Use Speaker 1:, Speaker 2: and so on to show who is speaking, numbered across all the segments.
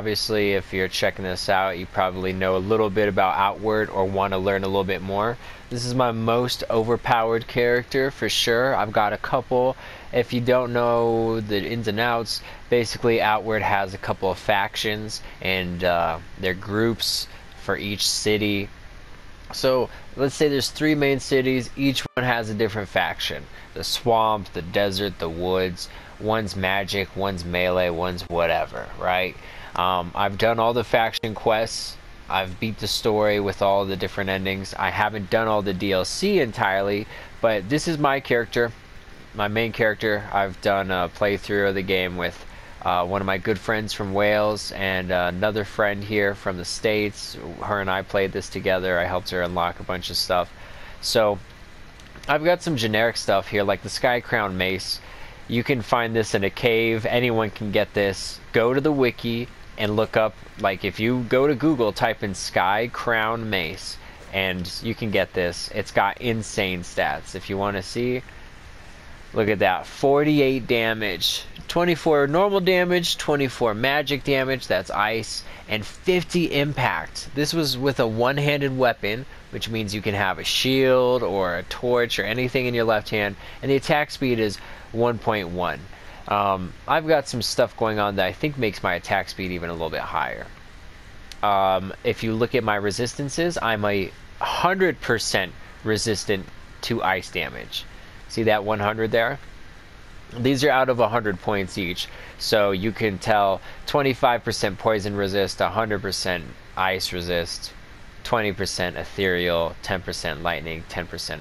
Speaker 1: Obviously, if you're checking this out, you probably know a little bit about Outward or want to learn a little bit more. This is my most overpowered character for sure. I've got a couple. If you don't know the ins and outs, basically Outward has a couple of factions and they're groups for each city. So let's say there's three main cities. Each one has a different faction. The swamp, the desert, the woods. One's magic, one's melee, one's whatever, right? I've done all the faction quests. I've beat the story with all the different endings. I haven't done all the DLC entirely, but this is my character, my main character. I've done a playthrough of the game with one of my good friends from Wales and another friend here from the States. Her and I played this together. I helped her unlock a bunch of stuff. So I've got some generic stuff here, like the Sky Crown Mace. You can find this in a cave. Anyone can get this. Go to the wiki and look up, like if you go to Google, type in Sky Crown Mace, and you can get this. It's got insane stats. If you want to see, look at that. 48 damage, 24 normal damage, 24 magic damage, that's ice, and 50 impact. This was with a one-handed weapon, which means you can have a shield or a torch or anything in your left hand, and the attack speed is 1.1. I've got some stuff going on that I think makes my attack speed even a little bit higher. If you look at my resistances, I'm a 100% resistant to ice damage. See that 100 there? These are out of 100 points each, so you can tell 25% poison resist, 100% ice resist, 20% ethereal, 10% lightning, 10%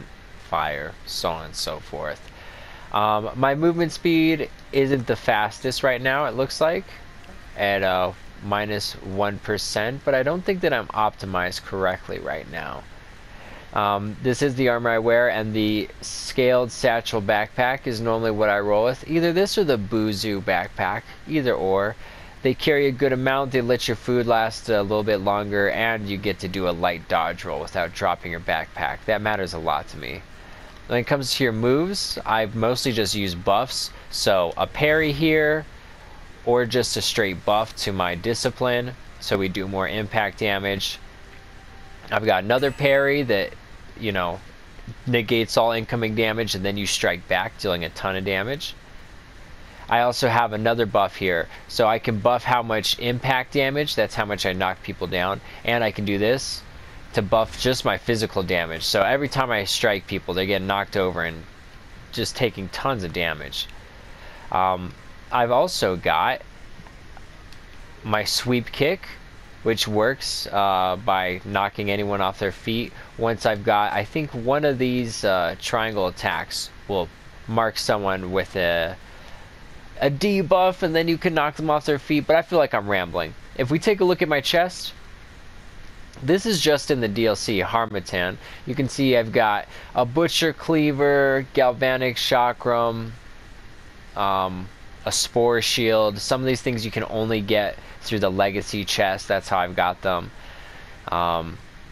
Speaker 1: fire, so on and so forth. My movement speed isn't the fastest right now, it looks like, at minus 1%, but I don't think that I'm optimized correctly right now. This is the armor I wear, and the scaled satchel backpack is normally what I roll with. Either this or the Buzu backpack, either or. They carry a good amount, they let your food last a little bit longer, and you get to do a light dodge roll without dropping your backpack. That matters a lot to me. When it comes to your moves, I mostly just use buffs. So a parry here, or just a straight buff to my discipline, so we do more impact damage. I've got another parry that, you know, negates all incoming damage, and then you strike back, dealing a ton of damage. I also have another buff here, so I can buff how much impact damage, that's how much I knock people down, and I can do this to buff just my physical damage. So every time I strike people, they get knocked over and just taking tons of damage. I've also got my sweep kick, which works by knocking anyone off their feet. Once I've got, I think one of these triangle attacks will mark someone with a debuff, and then you can knock them off their feet, but I feel like I'm rambling. If we take a look at my chest, this is just in the DLC, Harmattan. You can see I've got a Butcher Cleaver, Galvanic Chakram, a Spore Shield. Some of these things you can only get through the Legacy chest. That's how I've got them.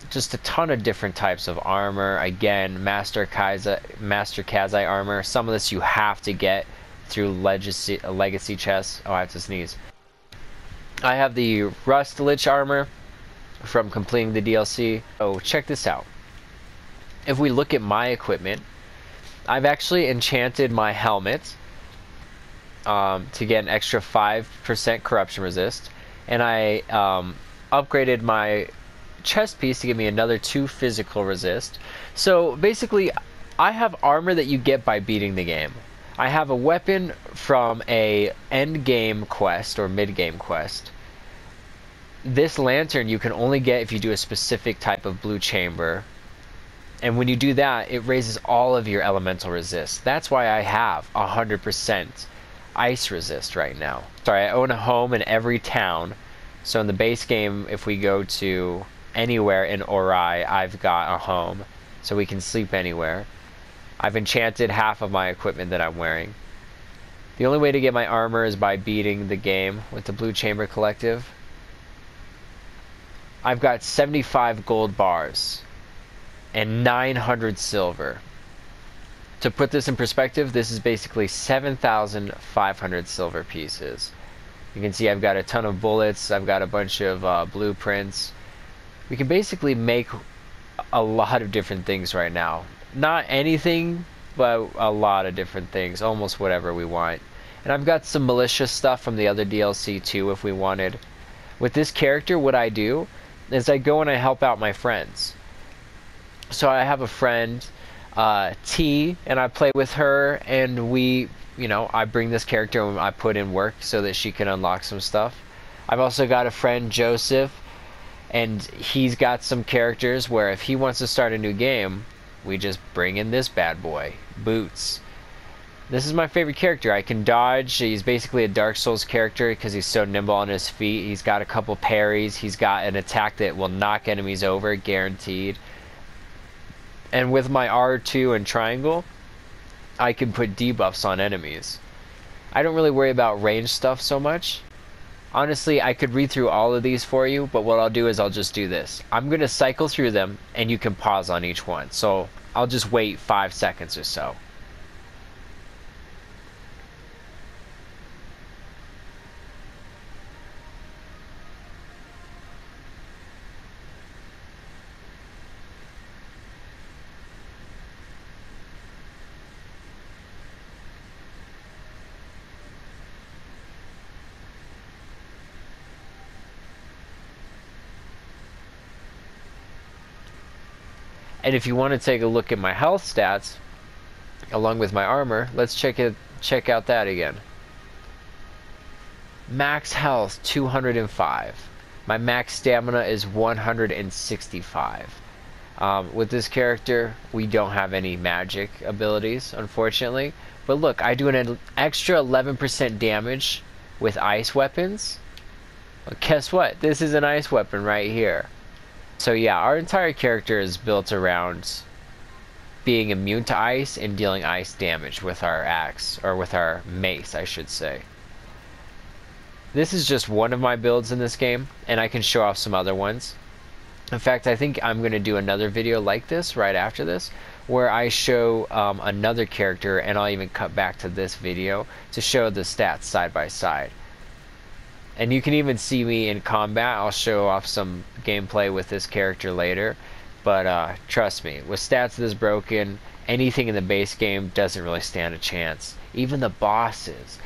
Speaker 1: Just a ton of different types of armor. Again, Master Kazai armor. Some of this you have to get through Legacy chests. Oh, I have to sneeze. I have the Rust Lich armor from completing the DLC. Oh, check this out. If we look at my equipment, I've actually enchanted my helmet to get an extra 5% corruption resist, and I upgraded my chest piece to give me another 2 physical resist. So basically, I have armor that you get by beating the game. I have a weapon from a end game quest or mid game quest. This lantern you can only get if you do a specific type of blue chamber, and when you do that, it raises all of your elemental resist. That's why I have 100% ice resist right now. Sorry, I own a home in every town, so in the base game, if we go to anywhere in Orai, I've got a home, so we can sleep anywhere. I've enchanted half of my equipment that I'm wearing. The only way to get my armor is by beating the game with the Blue Chamber Collective. I've got 75 gold bars and 900 silver. To put this in perspective, this is basically 7,500 silver pieces. You can see I've got a ton of bullets, I've got a bunch of blueprints. We can basically make a lot of different things right now. Not anything, but a lot of different things, almost whatever we want. And I've got some malicious stuff from the other DLC too if we wanted. With this character, what I do is I go and I help out my friends. So I have a friend, T, and I play with her, and I bring this character and I put in work so that she can unlock some stuff. I've also got a friend, Joseph, and he's got some characters where if he wants to start a new game, we just bring in this bad boy, Boots. This is my favorite character. I can dodge. He's basically a Dark Souls character because he's so nimble on his feet. He's got a couple parries. He's got an attack that will knock enemies over, guaranteed. And with my R2 and triangle, I can put debuffs on enemies. I don't really worry about range stuff so much. Honestly, I could read through all of these for you, but what I'll do is I'll just do this. I'm going to cycle through them, and you can pause on each one. So I'll just wait 5 seconds or so. And if you want to take a look at my health stats, along with my armor, let's check out that again. Max health, 205. My max stamina is 165. With this character, we don't have any magic abilities, unfortunately. But look, I do an extra 11% damage with ice weapons. Well, guess what? This is an ice weapon right here. So yeah, our entire character is built around being immune to ice and dealing ice damage with our axe, or with our mace, I should say. This is just one of my builds in this game, and I can show off some other ones. In fact, I think I'm going to do another video like this right after this, where I show another character, and I'll even cut back to this video to show the stats side by side. And you can even see me in combat. I'll show off some gameplay with this character later. But trust me, with stats this broken, anything in the base game doesn't really stand a chance. Even the bosses.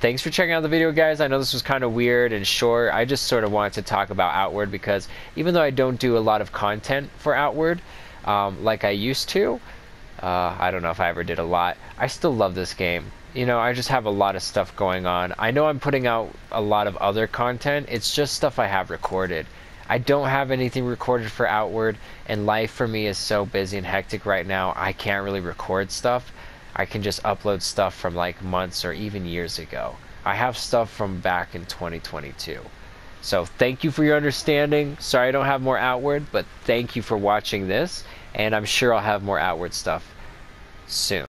Speaker 1: Thanks for checking out the video, guys. I know this was kind of weird and short. I just sort of wanted to talk about Outward because even though I don't do a lot of content for Outward like I used to, I don't know if I ever did a lot, I still love this game. You know, I just have a lot of stuff going on. I know I'm putting out a lot of other content. It's just stuff I have recorded. I don't have anything recorded for Outward, and life for me is so busy and hectic right now, I can't really record stuff. I can just upload stuff from like months or even years ago. I have stuff from back in 2022. So thank you for your understanding. Sorry I don't have more Outward, but thank you for watching this, and I'm sure I'll have more Outward stuff soon.